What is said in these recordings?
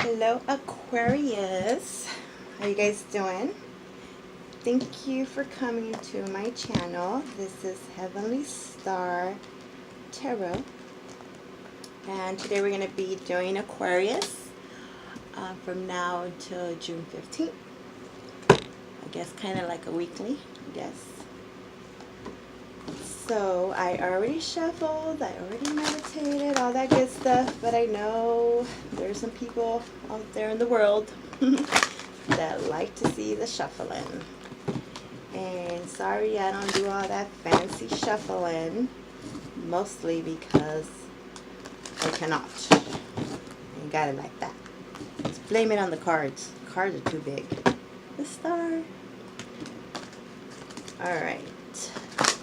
Hello Aquarius, how you guys doing? Thank you for coming to my channel. This is Heavenly Star Tarot, and today we're going to be doing Aquarius from now until June 15th. I guess kind of like a weekly, I guess. So I already shuffled, I already meditated, all that good stuff, but I know there's some people out there in the world that like to see the shuffling. And sorry I don't do all that fancy shuffling, mostly because I cannot. I got it like that. Just blame it on the cards. The cards are too big. The star. Alright.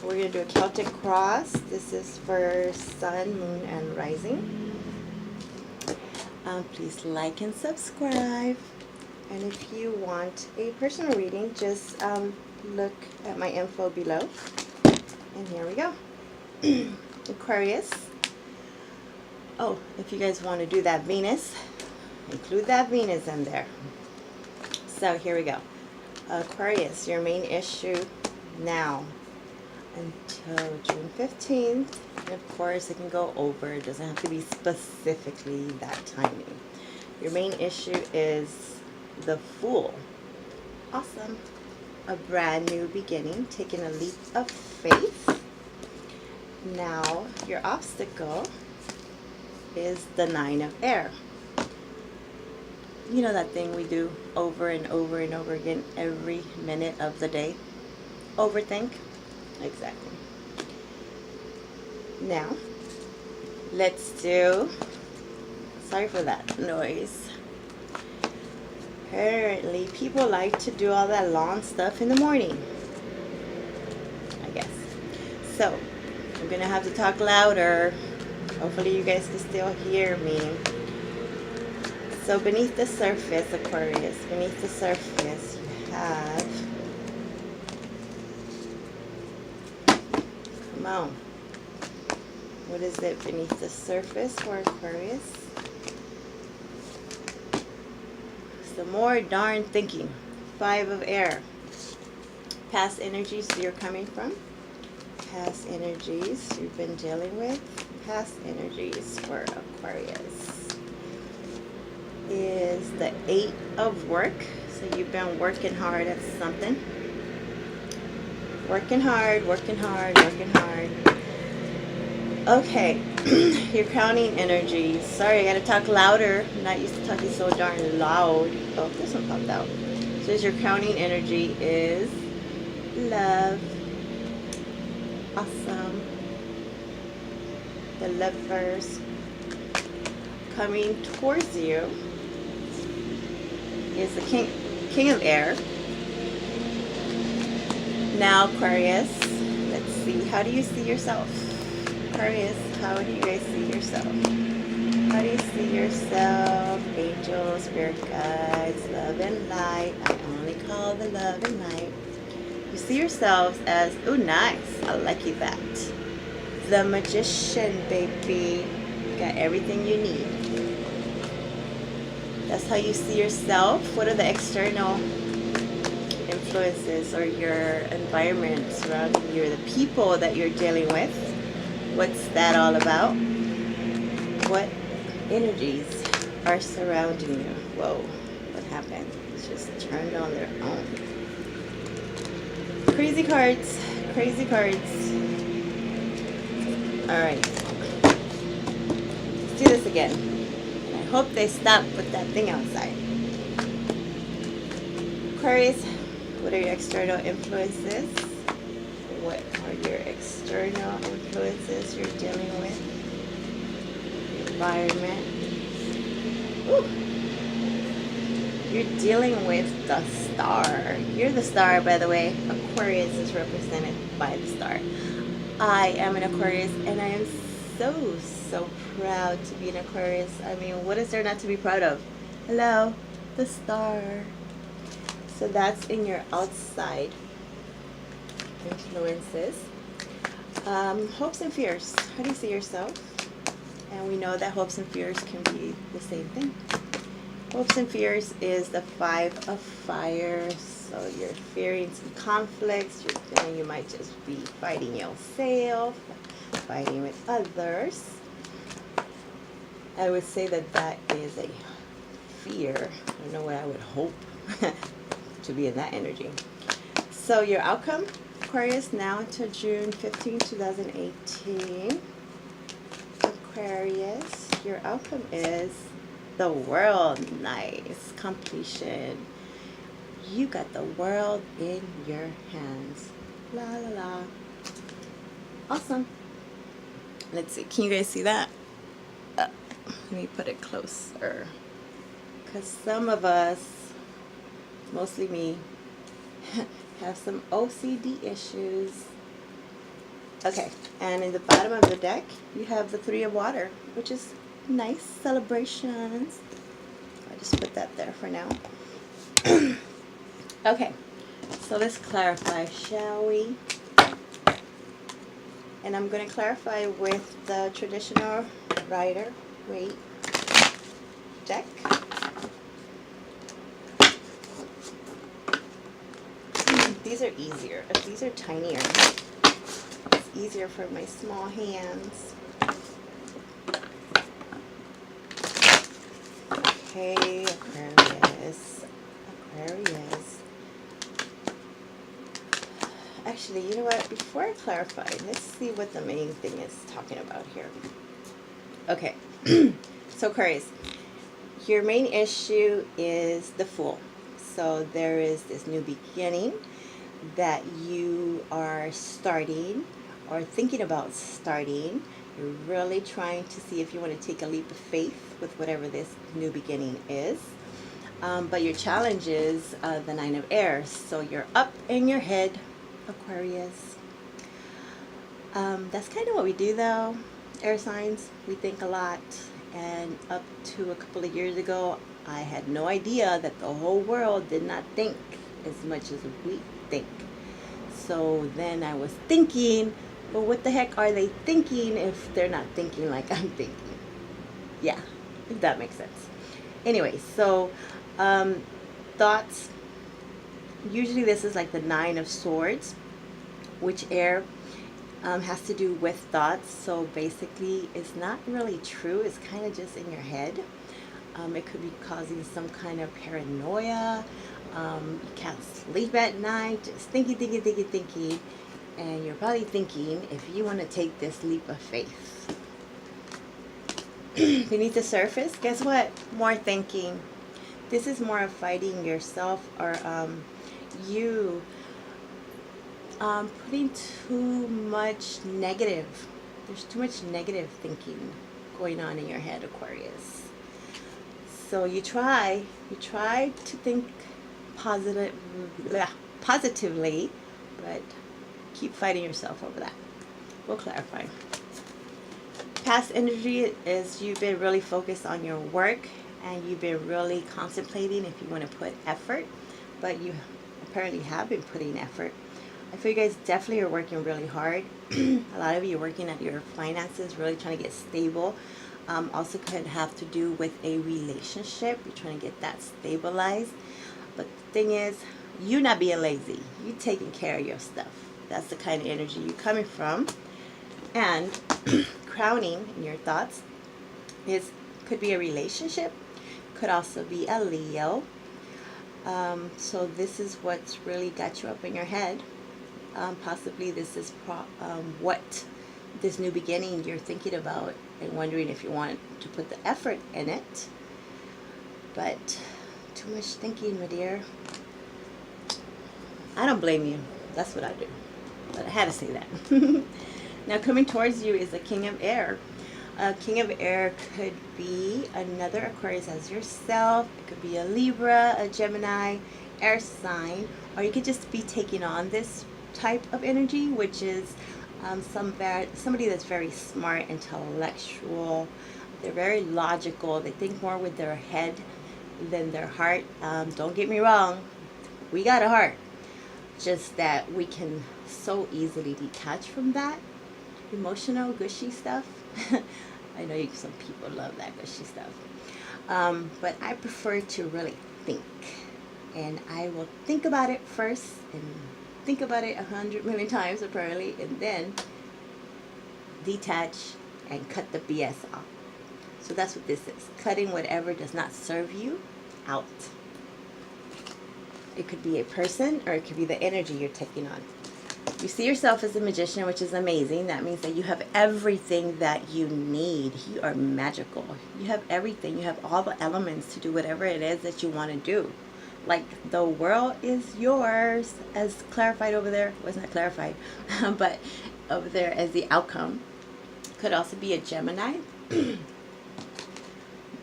We're going to do a Celtic cross. This is for sun, moon, and rising. Please like and subscribe. And if you want a personal reading, just look at my info below. And here we go. Aquarius. Oh, if you guys want to do that Venus, include that Venus in there. So here we go. Aquarius, your main issue now until June 15th, and of course it can go over. It doesn't have to be specifically that timing. Your main issue is the Fool. Awesome. A brand new beginning, taking a leap of faith. Now your obstacle is the Nine of Air. You know that thing we do over and over and over again every minute of the day? Overthink? Exactly. Now, let's do, sorry for that noise. Apparently, people like to do all that long stuff in the morning, I guess. So, I'm going to have to talk louder. Hopefully you guys can still hear me. So, beneath the surface, Aquarius, beneath the surface, you have, come on, what is it beneath the surface for Aquarius? Some more darn thinking. Five of Air. Past energies you're coming from. Past energies you've been dealing with. Past energies for Aquarius is the Eight of Work. So you've been working hard at something. Working hard, working hard, working hard. Okay, you're counting energy. Sorry, I gotta talk louder. I'm not used to talking so darn loud. Oh, this one popped out. So your counting energy is love. Awesome. The Lovers. Coming towards you is the King of Air. Now, Aquarius, let's see. How do you see yourself? Aquarius, how do you guys see yourself? How do you see yourself? Angels, spirit guides, love and light. I only call the love and light. You see yourselves as, oh, nice. I like you that. The Magician, baby. Got everything you need. That's how you see yourself. What are the external influences or your environment surrounding you, the people that you're dealing with? What's that all about? What energies are surrounding you? Whoa, what happened? It's just turned on their own. Crazy cards, crazy cards. Alright, let's do this again. I hope they stop with that thing outside. Aquarius, what are your external influences? What are your external influences you're dealing with? Environment. Ooh. You're dealing with the Star. You're the Star, by the way. Aquarius is represented by the Star. I am an Aquarius, and I am so proud to be an Aquarius. I mean, what is there not to be proud of? Hello, the Star. So that's in your outside influences. Hopes and fears. How do you see yourself? And we know that hopes and fears can be the same thing. Hopes and fears is the Five of Fire. So you're fearing some conflicts. You might just be fighting yourself, fighting with others. I would say that that is a fear. I don't know what I would hope to be in that energy. So your outcome, Aquarius, now until June 15, 2018. Aquarius, your outcome is the world. Nice. Completion. You got the world in your hands. La la la. Awesome. Let's see. Can you guys see that? Let me put it closer. Because some of us, mostly me, have some OCD issues. Okay, and in the bottom of the deck, you have the Three of Water, which is nice. Celebrations. I'll just put that there for now. Okay, so let's clarify, shall we? And I'm going to clarify with the traditional Rider-Waite deck. These are easier. These are tinier. It's easier for my small hands. Okay, Aquarius. Aquarius. Actually, you know what? Before I clarify, let's see what the main thing is talking about here. Okay. So Aquarius, your main issue is the Fool. So there is this new beginning that you are starting or thinking about starting. You're really trying to see if you want to take a leap of faith with whatever this new beginning is. But your challenge is the Nine of Air. So you're up in your head, Aquarius. That's kind of what we do though, air signs. We think a lot. And up to a couple of years ago, I had no idea that the whole world did not think as much as we think. So then I was thinking, well, what the heck are they thinking if they're not thinking like I'm thinking? Yeah, if that makes sense. Anyway, so thoughts. Usually this is like the Nine of Swords, which air has to do with thoughts. So basically, it's not really true. It's kind of just in your head. It could be causing some kind of paranoia. You can't sleep at night, just thinking. And you're probably thinking if you want to take this leap of faith. Beneath the surface, guess what? More thinking. This is more of fighting yourself or you putting too much negative. There's too much negative thinking going on in your head, Aquarius. So you try to think positively, but keep fighting yourself over that. We'll clarify. Past energy is you've been really focused on your work and you've been really contemplating if you want to put effort, but you apparently have been putting effort. I feel you guys definitely are working really hard. A lot of you are working at your finances, really trying to get stable. Also could have to do with a relationship. You're trying to get that stabilized. But the thing is, you not being lazy. You taking care of your stuff. That's the kind of energy you're coming from. And crowning in your thoughts is could be a relationship. Could also be a Leo. So this is what's really got you up in your head. Possibly this is what this new beginning you're thinking about and wondering if you want to put the effort in it. But too much thinking, my dear. I don't blame you. That's what I do. But I had to say that. Now coming towards you is the King of Air. King of Air could be another Aquarius as yourself. It could be a Libra, a Gemini, air sign. Or you could just be taking on this type of energy, which is somebody that's very smart, intellectual. They're very logical. They think more with their head than their heart. Don't get me wrong. We got a heart. Just that we can so easily detach from that emotional, gushy stuff. I know some people love that gushy stuff. But I prefer to really think. And I will think about it first and think about it 100 million times apparently, and then detach and cut the BS off. So that's what this is. Cutting whatever does not serve you out. It could be a person or it could be the energy you're taking on. You see yourself as a magician, which is amazing. That means that you have everything that you need. You are magical. You have everything. You have all the elements to do whatever it is that you want to do. Like, the world is yours, as clarified over there. Well, it's not clarified, but over there as the outcome. Could also be a Gemini,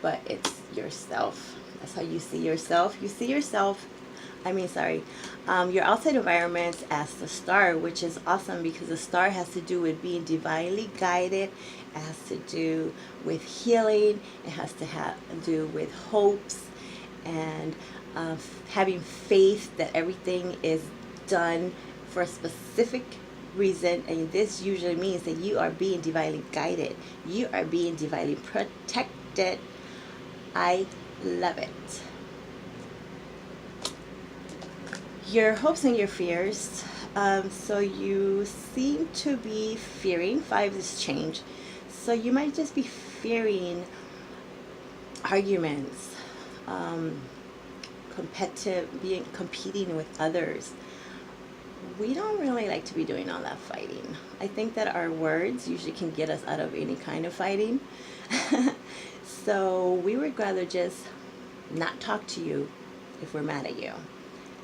but it's yourself. That's how you see yourself. You see yourself, your outside environment as the star, which is awesome because the star has to do with being divinely guided. It has to do with healing. It has to do with hopes and having faith that everything is done for a specific reason, and this usually means that you are being divinely guided. You are being divinely protected. I love it. Your hopes and your fears. So you seem to be fearing. 5 is change. So you might just be fearing arguments, competing with others. We don't really like to be doing all that fighting. I think that our words usually can get us out of any kind of fighting. So we would rather just not talk to you if we're mad at you,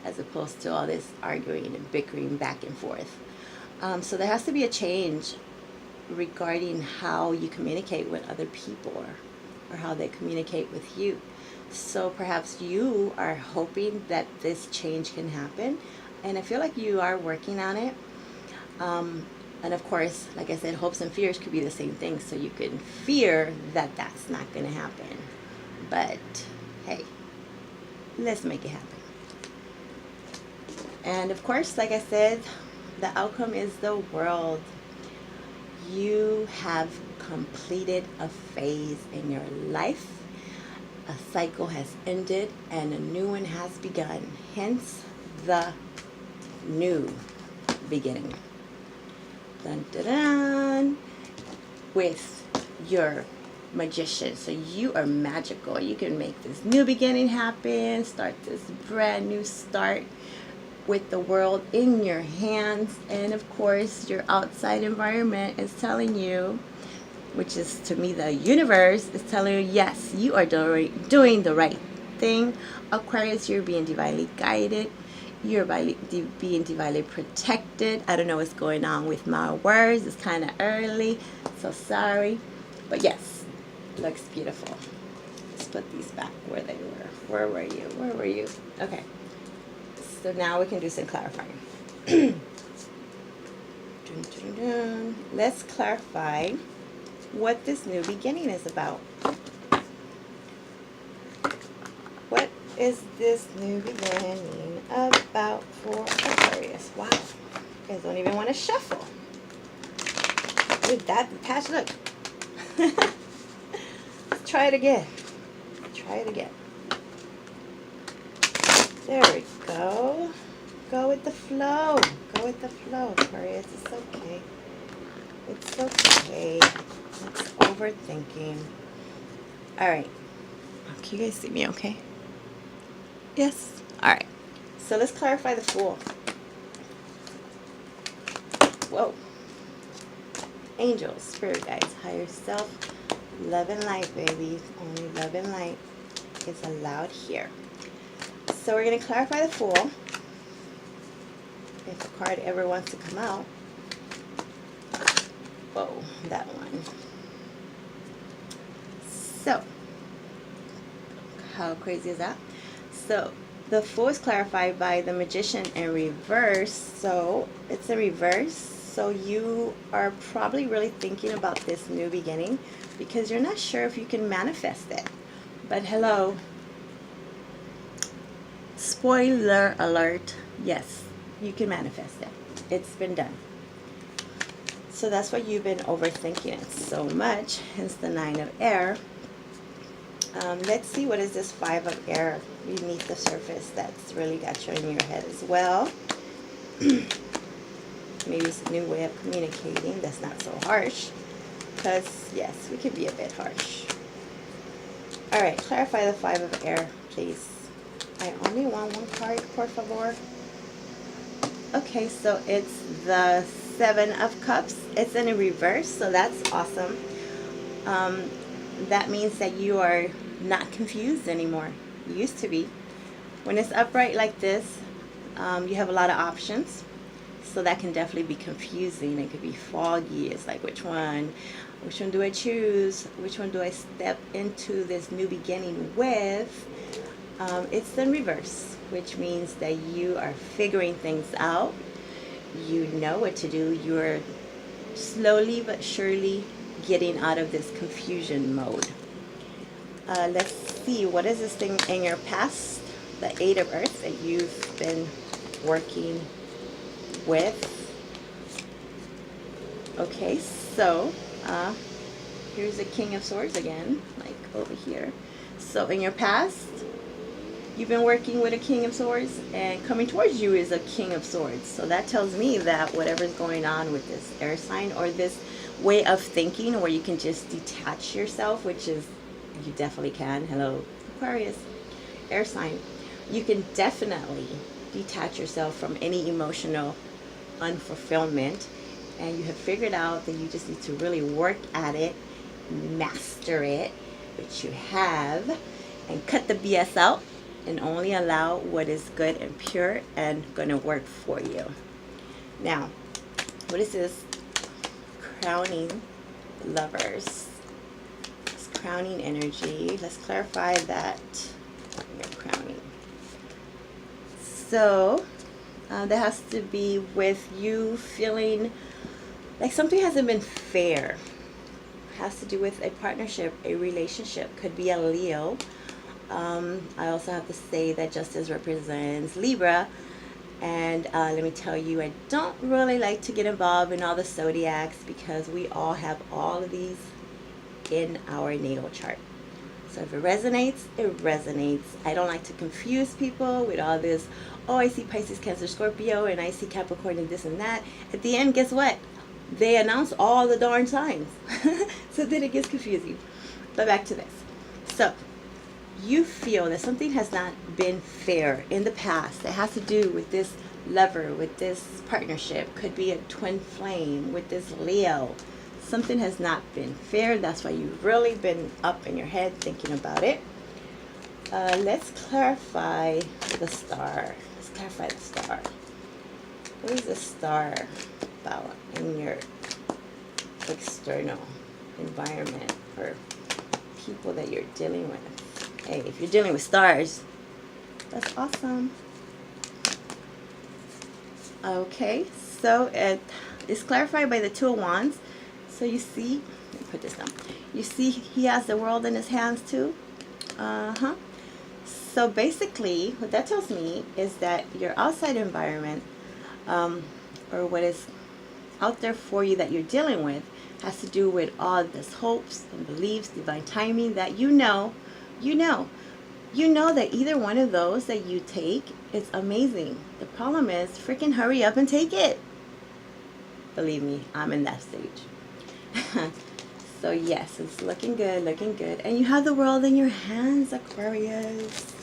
as opposed to all this arguing and bickering back and forth. So there has to be a change regarding how you communicate with other people, or how they communicate with you. So perhaps you are hoping that this change can happen, and I feel like you are working on it. And of course, like I said, hopes and fears could be the same thing. So you can fear that that's not going to happen. But hey, let's make it happen. And of course, like I said, the outcome is the world. You have completed a phase in your life. A cycle has ended and a new one has begun. Hence the new beginning. Dun, dun, dun, with your magician. So you are magical. You can make this new beginning happen. Start this brand new start with the world in your hands. And of course, your outside environment is telling you, which is to me the universe, is telling you, yes, you are doing the right thing. Aquarius, you're being divinely guided. You're being divinely protected. I don't know what's going on with my words. It's kind of early, so sorry. But yes, looks beautiful. Let's put these back where they were. Where were you? Where were you? Okay. So now we can do some clarifying. Dun, dun, dun. Let's clarify what this new beginning is about. What is this new beginning about for Aquarius? Wow. You guys don't even want to shuffle. With that patch, look. Let's try it again. Try it again. There we go. Go with the flow. Go with the flow, Aquarius. It's okay. It's okay. It's overthinking. Alright. Can you guys see me okay? Yes? Alright. So let's clarify the Fool. Whoa. Angels, spirit guides, higher self, love and light, baby. Only love and light is allowed here. So we're going to clarify the Fool. If the card ever wants to come out. Whoa, that one. So, how crazy is that? So, the Fool is clarified by the Magician in reverse. So, it's a reverse. So, you are probably really thinking about this new beginning because you're not sure if you can manifest it. But hello. Spoiler alert. Yes, you can manifest it. It's been done. So that's why you've been overthinking it so much, hence the 9 of air. Let's see, what is this Five of Air beneath the surface that's really got you in your head as well. Maybe it's a new way of communicating that's not so harsh. Because, yes, we can be a bit harsh. Alright, clarify the Five of Air, please. I only want one card, por favor. Okay, so it's the Seven of Cups. It's in a reverse, so that's awesome. That means that you are not confused anymore. You used to be. When it's upright like this, you have a lot of options. So that can definitely be confusing. It could be foggy. It's like, which one do I choose? Which one do I step into this new beginning with? It's in reverse, which means that you are figuring things out. You know what to do. You're slowly but surely getting out of this confusion mode. Let's see, what is this thing in your past, the Eight of Earth, that you've been working with? Okay, so here's the King of Swords again, like over here. So in your past, you've been working with a King of Swords, and coming towards you is a King of Swords. So that tells me that whatever's going on with this air sign, or this way of thinking where you can just detach yourself, which is, you definitely can. Hello, Aquarius, air sign. You can definitely detach yourself from any emotional unfulfillment, and you have figured out that you just need to really work at it, master it, which you have, and cut the BS out and only allow what is good and pure and gonna work for you. Now, what is this? Crowning Lovers. This crowning energy. Let's clarify that. Your crowning. So that has to be with you feeling like something hasn't been fair. It has to do with a partnership, a relationship. Could be a Leo. I also have to say that justice represents Libra. And let me tell you, I don't really like to get involved in all the zodiacs because we all have all of these in our natal chart. So if it resonates, it resonates. I don't like to confuse people with all this, oh, I see Pisces, Cancer, Scorpio, and I see Capricorn and this and that. At the end, guess what? They announce all the darn signs. So then it gets confusing. But back to this. So you feel that something has not been fair in the past. It has to do with this lover, with this partnership. Could be a twin flame with this Leo. Something has not been fair. That's why you've really been up in your head thinking about it. Let's clarify the star. Let's clarify the star. What is the star about in your external environment or people that you're dealing with? Hey, if you're dealing with stars, that's awesome. Okay, so it is clarified by the Two of Wands. So you see, let me put this down. You see he has the world in his hands too. So basically, what that tells me is that your outside environment, or what is out there for you that you're dealing with, has to do with all this hopes and beliefs, divine timing, that you know that either one of those that you take is amazing. The problem is, freaking hurry up and take it. Believe me, I'm in that stage. So yes, it's looking good, and you have the world in your hands, Aquarius.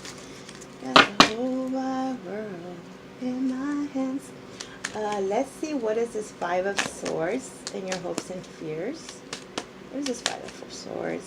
Got the whole wide world in my hands. Let's see, what is this Five of Swords in your hopes and fears? What is this Five of Swords?